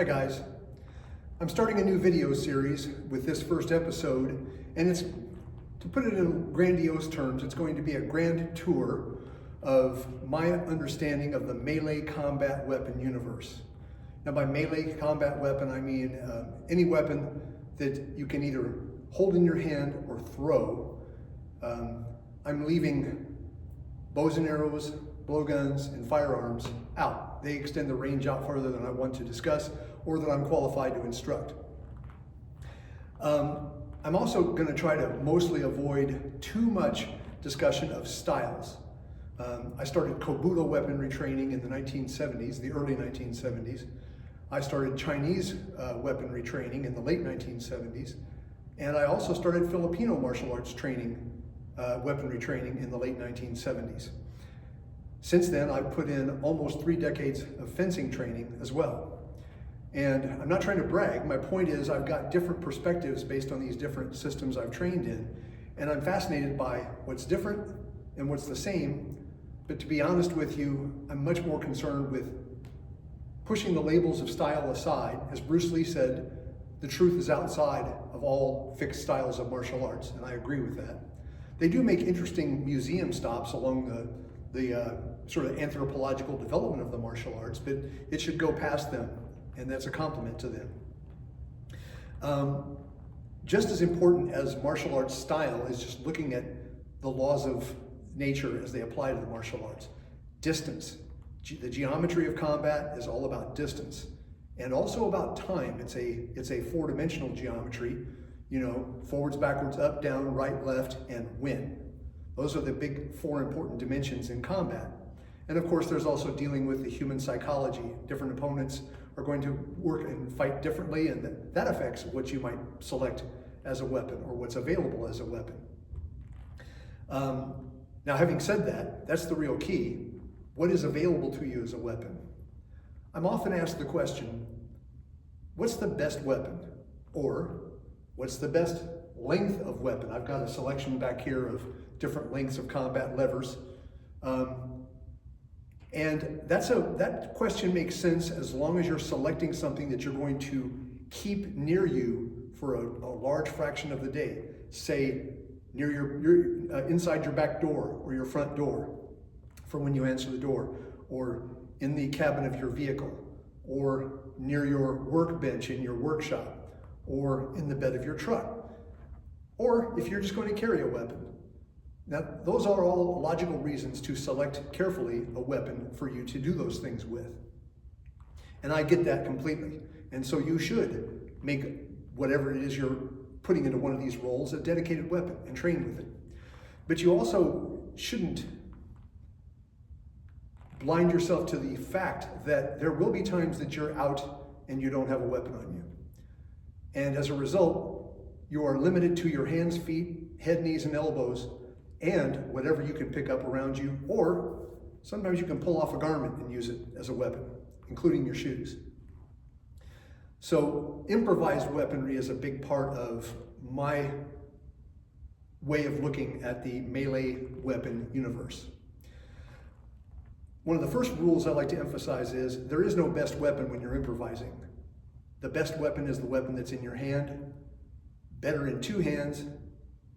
Hi guys, I'm starting a new video series with this first episode, and it's, to put it in grandiose terms, it's going to be a grand tour of my understanding of the melee combat weapon universe. Now by melee combat weapon, I mean any weapon that you can either hold in your hand or throw. I'm leaving bows and arrows, blowguns, and firearms out. They extend the range out further than I want to discuss or that I'm qualified to instruct. I'm also going to try to mostly avoid too much discussion of styles. I started Kobudo weaponry training in the 1970s, the early 1970s. I started Chinese weaponry training in the late 1970s. And I also started Filipino martial arts training, weaponry training in the late 1970s. Since then, I've put in almost 3 decades of fencing training as well. And I'm not trying to brag. My point is I've got different perspectives based on these different systems I've trained in. And I'm fascinated by what's different and what's the same. But to be honest with you, I'm much more concerned with pushing the labels of style aside. As Bruce Lee said, the truth is outside of all fixed styles of martial arts, and I agree with that. They do make interesting museum stops along the sort of anthropological development of the martial arts, but it should go past them, and that's a compliment to them. Just as important as martial arts style is just looking at the laws of nature as they apply to the martial arts. Distance. The geometry of combat is all about distance and also about time. It's a 4-dimensional geometry, you know, forwards, backwards, up, down, right, left, and win. Those are the big 4 important dimensions in combat. And of course, there's also dealing with the human psychology. Different opponents are going to work and fight differently, and that affects what you might select as a weapon or what's available as a weapon. Now, having said that, that's the real key. What is available to you as a weapon? I'm often asked the question, what's the best weapon? Or what's the best length of weapon? I've got a selection back here of different lengths of combat levers. And that question makes sense as long as you're selecting something that you're going to keep near you for a large fraction of the day. Say, near your inside your back door or your front door for when you answer the door, or in the cabin of your vehicle, or near your workbench in your workshop, or in the bed of your truck, or if you're just going to carry a weapon. Now, those are all logical reasons to select carefully a weapon for you to do those things with. And I get that completely. And so you should make whatever it is you're putting into one of these roles a dedicated weapon and train with it. But you also shouldn't blind yourself to the fact that there will be times that you're out and you don't have a weapon on you. And as a result, you are limited to your hands, feet, head, knees, and elbows, and whatever you can pick up around you, or sometimes you can pull off a garment and use it as a weapon, including your shoes. So improvised weaponry is a big part of my way of looking at the melee weapon universe. One of the first rules I like to emphasize is there is no best weapon when you're improvising. The best weapon is the weapon that's in your hand, better in 2 hands,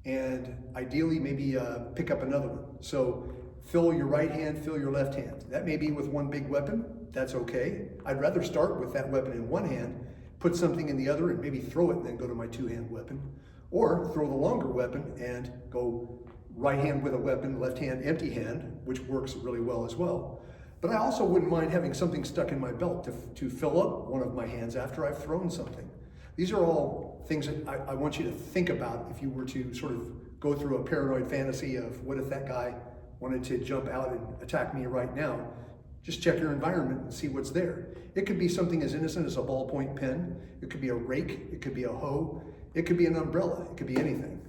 and ideally maybe pick up another one. So fill your right hand, fill your left hand. That may be with one big weapon, that's okay. I'd rather start with that weapon in one hand, put something in the other and maybe throw it and then go to my 2-hand weapon. Or throw the longer weapon and go right hand with a weapon, left hand, empty hand, which works really well as well. But I also wouldn't mind having something stuck in my belt to fill up one of my hands after I've thrown something. These are all things that I want you to think about if you were to sort of go through a paranoid fantasy of what if that guy wanted to jump out and attack me right now. Just check your environment and see what's there. It could be something as innocent as a ballpoint pen. It could be a rake. It could be a hoe. It could be an umbrella. It could be anything.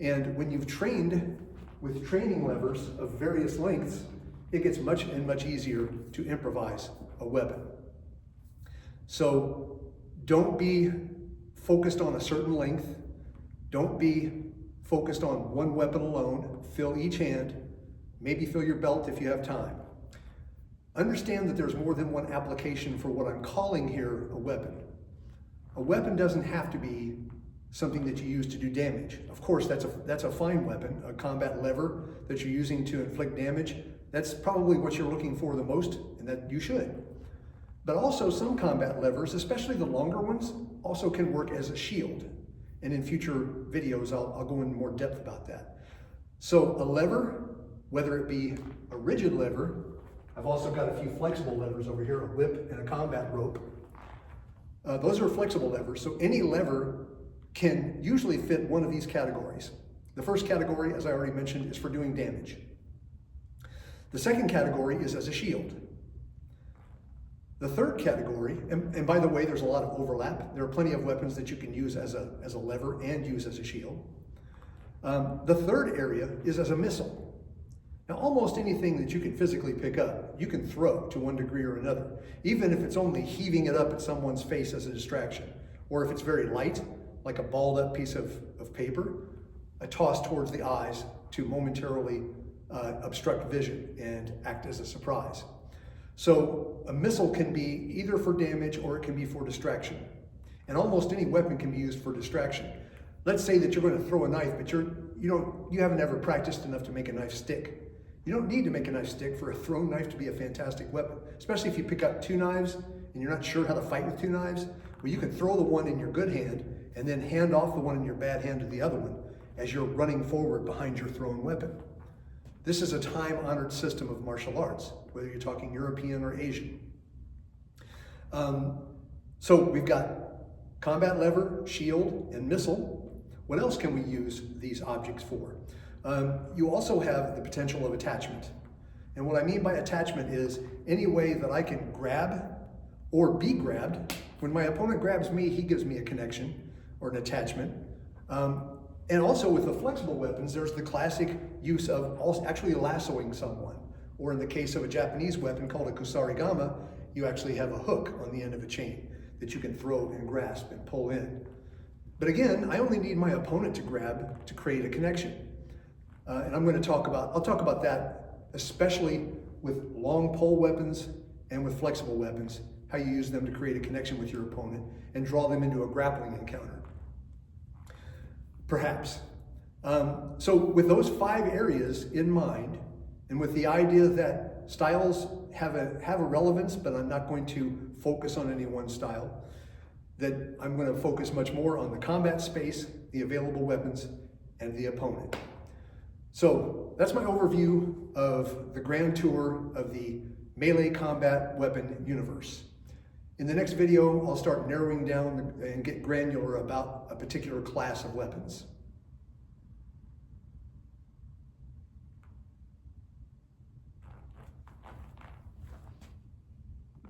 And when you've trained with training levers of various lengths, it gets much easier to improvise a weapon. So don't be focused on a certain length. Don't be focused on one weapon alone. Fill each hand. Maybe fill your belt if you have time. understand that there's more than one application for what I'm calling here a weapon. A weapon doesn't have to be something that you use to do damage. Of course, that's a fine weapon, a combat lever that you're using to inflict damage. That's probably what you're looking for the most, and that you should. But also some combat levers, especially the longer ones, also can work as a shield. And in future videos, I'll go in more depth about that. So a lever, whether it be a rigid lever, I've also got a few flexible levers over here, a whip and a combat rope. Those are flexible levers, so any lever can usually fit one of these categories. The first category, as I already mentioned, is for doing damage. The second category is as a shield. The third category, and by the way, there's a lot of overlap. There are plenty of weapons that you can use as a lever and use as a shield. The third area is as a missile. Now, almost anything that you can physically pick up, you can throw to one degree or another, even if it's only heaving it up at someone's face as a distraction, or if it's very light, like a balled up piece of paper, a toss towards the eyes to momentarily obstruct vision and act as a surprise. So a missile can be either for damage or it can be for distraction. And almost any weapon can be used for distraction. Let's say that you're going to throw a knife, but you haven't ever practiced enough to make a knife stick. You don't need to make a knife stick for a thrown knife to be a fantastic weapon, especially if you pick up two knives and you're not sure how to fight with two knives. Well, you can throw the one in your good hand and then hand off the one in your bad hand to the other one as you're running forward behind your thrown weapon. This is a time-honored system of martial arts, whether you're talking European or Asian. So we've got combat lever, shield, and missile. What else can we use these objects for? You also have the potential of attachment. And what I mean by attachment is any way that I can grab or be grabbed. When my opponent grabs me, he gives me a connection or an attachment. And also with the flexible weapons, there's the classic use of actually lassoing someone. Or in the case of a Japanese weapon called a kusarigama, you actually have a hook on the end of a chain that you can throw and grasp and pull in. But again, I only need my opponent to grab to create a connection. And I'll talk about that, especially with long pole weapons and with flexible weapons, how you use them to create a connection with your opponent and draw them into a grappling encounter. Perhaps. So with those 5 areas in mind, and with the idea that styles have a relevance, but I'm not going to focus on any one style, that I'm going to focus much more on the combat space, the available weapons, and the opponent. So that's my overview of the grand tour of the melee combat weapon universe. In the next video, I'll start narrowing down and get granular about a particular class of weapons.